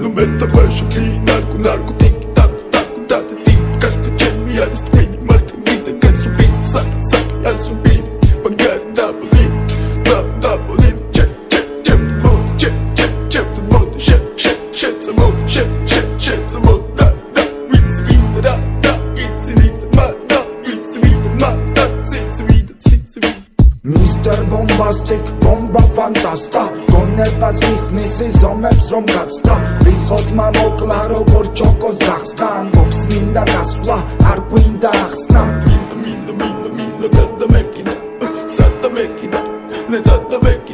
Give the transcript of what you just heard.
Numerta başı bir narkotik Taku Kaşka çelmi yarıst beni Martın gide kaçru beni Sak yansru beni Bagari nabolin Nabolin Cep mod Cep mod Şep zamod Şep zamod Da It's vida da It's vida Mr. Bombastic, bomba fantasta Გონებას მიხნის ზომებს რომ გაცდა რიხოდმა მოკლა როგორ ჩოკოს გახსნა ამბობს მინდა გასვლა არ გვინდა ახსნა Minda Gada mekida Sata mekida Ne tata mekida